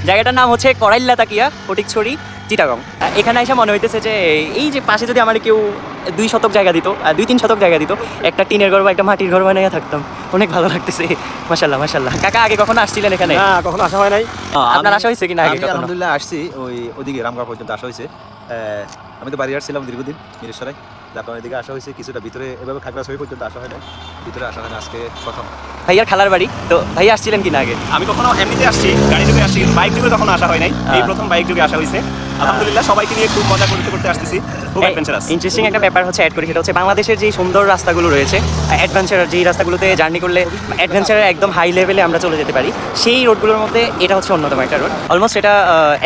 জায়গাটার নাম হচ্ছে করাইল্লা তাকিয়া ফটিকছড়ি চিটাগং। এখানে এসে মনে হইতেছে যে এই যে পাশে যদি আমার কেউ 2 শতক জায়গা দিত, 2-3 শতক জায়গা দিত, একটা টিনের ঘর বা একটা মাটির ঘর বানিয়ে থাকতাম। অনেক ভালো লাগতেছে। মাশাআল্লাহ মাশাআল্লাহ। কাকা আগে কখনো আসছিলেন এখানে? না, কখনো আসা হয় নাই। আপনার আসা হয়েছে কিনা আগে? আলহামদুলিল্লাহ আসছি, ওদিকে রামগড় পর্যন্ত আসা হয়েছে। আমি তো বাড়ি আসছিলাম দীর্ঘদিন মিরেশ্বরায়, যার কারণে এদিকে আসা হয়েছে। কিছুটা ভিতরে এভাবে খাগড়াছড়ি পর্যন্ত আসা হয় না, ভিতরে আসা হয় না, আজকে প্রথম। ভাইয়ার খালার বাড়ি তো, ভাইয়া আসছিলেন কিনা আগে? আমি কখনো এমনিতে আসছি, গাড়ি যোগে আসছি, বাইক যোগে তখন আসা হয় নাই, এই প্রথম বাইক যোগে আসা হয়েছে। আলহামদুলিল্লাহ সবাইকে নিয়ে খুব মজা করতে করতে আসতেছি, খুব অ্যাডভেঞ্চারাস। ইন্টারেস্টিং একটা ব্যাপার হচ্ছে অ্যাড করি, সেটা হচ্ছে বাংলাদেশের যে সুন্দর রাস্তাগুলো রয়েছে, অ্যাডভেঞ্চার যেই রাস্তাগুলোতে জার্নি করলে অ্যাডভেঞ্চারের একদম হাই লেভেলে আমরা চলে যেতে পারি, সেই রোডগুলোর মধ্যে এটা হচ্ছে অন্যতম একটা রোড। অলমোস্ট এটা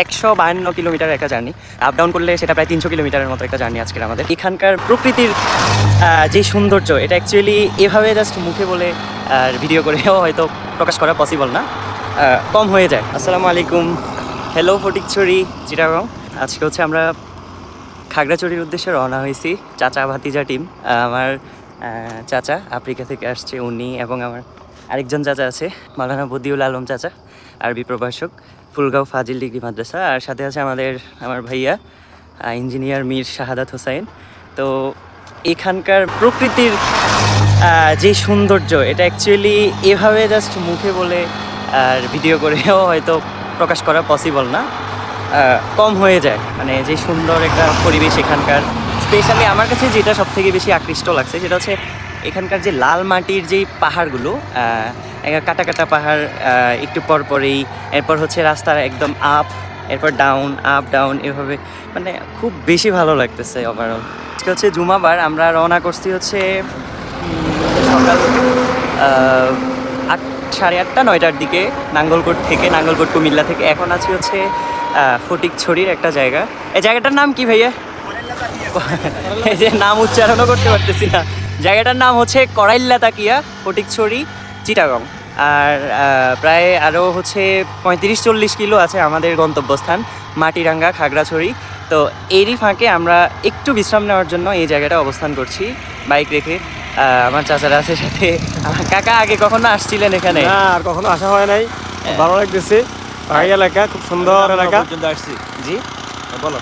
152 কিলোমিটার একটা জার্নি, আপ ডাউন করলে সেটা প্রায় 300 কিলোমিটারের মতো একটা জার্নি আজকের আমাদের। এখানকার প্রকৃতির যে সৌন্দর্য, এটা অ্যাকচুয়ালি এভাবে জাস্ট মুখে বলে আর ভিডিও করেও হয়তো প্রকাশ করা পসিবল না, কম হয়ে যায়। আসসালামু আলাইকুম, হ্যালো ফটিকছড়ি চিটাগং। আজকে হচ্ছে আমরা খাগড়াছড়ির উদ্দেশ্যে রওনা হয়েছি, চাচা ভাতিজা টিম। আমার চাচা আফ্রিকা থেকে আসছে উনি, এবং আমার আরেকজন চাচা আছে মাওলানা বদিউল আলম চাচা, আরবি প্রভাষক, ফুলগাঁও ফাজিল ডিগ্রি মাদ্রাসা। আর সাথে আছে আমার ভাইয়া ইঞ্জিনিয়ার মীর শাহাদাত হোসাইন। তো এখানকার প্রকৃতির যে সৌন্দর্য, এটা অ্যাকচুয়ালি এভাবে জাস্ট মুখে বলে আর ভিডিও করেও হয়তো প্রকাশ করা পসিবল না, কম হয়ে যায়। মানে যে সুন্দর একটা পরিবেশ এখানকার, স্পেশালি আমার কাছে যেটা সবথেকে বেশি আকৃষ্ট লাগছে সেটা হচ্ছে এখানকার যে লাল মাটির যেই পাহাড়গুলো, কাটা কাটা পাহাড়, একটু পর পরেই, এরপর হচ্ছে রাস্তার একদম আপ, এরপর ডাউন, আপ ডাউন, এভাবে মানে খুব বেশি ভালো লাগতেছে ওভারঅল। আজকে হচ্ছে জুমাবার, আমরা রওনা করছি হচ্ছে সকাল 8:30-9টার দিকে নাঙ্গলকোট থেকে, নাঙ্গলকোট কুমিল্লা থেকে। এখন আছি হচ্ছে ফটিকছড়ির একটা জায়গা। এই জায়গাটার নাম কি ভাইয়া? এই যে নাম উচ্চারণও করতে পারতেছি না। জায়গাটার নাম হচ্ছে করাইল্লা তাকিয়া ফটিকছড়ি চিটাগং। আর প্রায় আরও হচ্ছে 35-40 কিলো আছে আমাদের গন্তব্যস্থান মাটিরাঙ্গা খাগড়াছড়ি। তো এরই ফাঁকে আমরা একটু বিশ্রাম নেওয়ার জন্য এই জায়গাটা অবস্থান করছি বাইক রেখে। আমার চাচারা আছে সাথে। কাকা আগে কখনো আসছিলেন এখানে? না, আর কখনো আসা হয় নাই। ভালো লাগতেছে, পাহাড়ি এলাকা, খুব সুন্দর এলাকা। পর্যন্ত আসছি। জি বলো।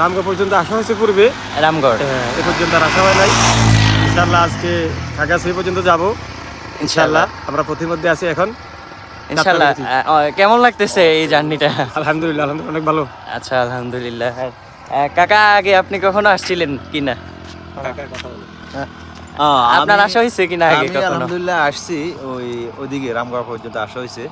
রামগড় পর্যন্ত আসা হয়েছে পূর্বে, রামগড় এ পর্যন্ত আর আসা হয় নাই। ইনশাল্লাহ আজকে খাগড়াছড়ি পর্যন্ত যাব ইনশাল্লাহ। আমরা পথের মধ্যে আছি এখন ইনশাল্লাহ। কেমন লাগতেছে এই জার্নিটা? আলহামদুলিল্লাহ, আলহামদুলিল্লাহ অনেক ভালো। আচ্ছা আলহামদুলিল্লাহ। কাকা আগে আপনি কখনো আসছিলেন কিনা? আপনার আসা হয়েছে কিনা আগে আমি কখনো? আলহামদুলিল্লাহ আসছি, ওদিকে রামগড় পর্যন্ত আসা হয়েছে।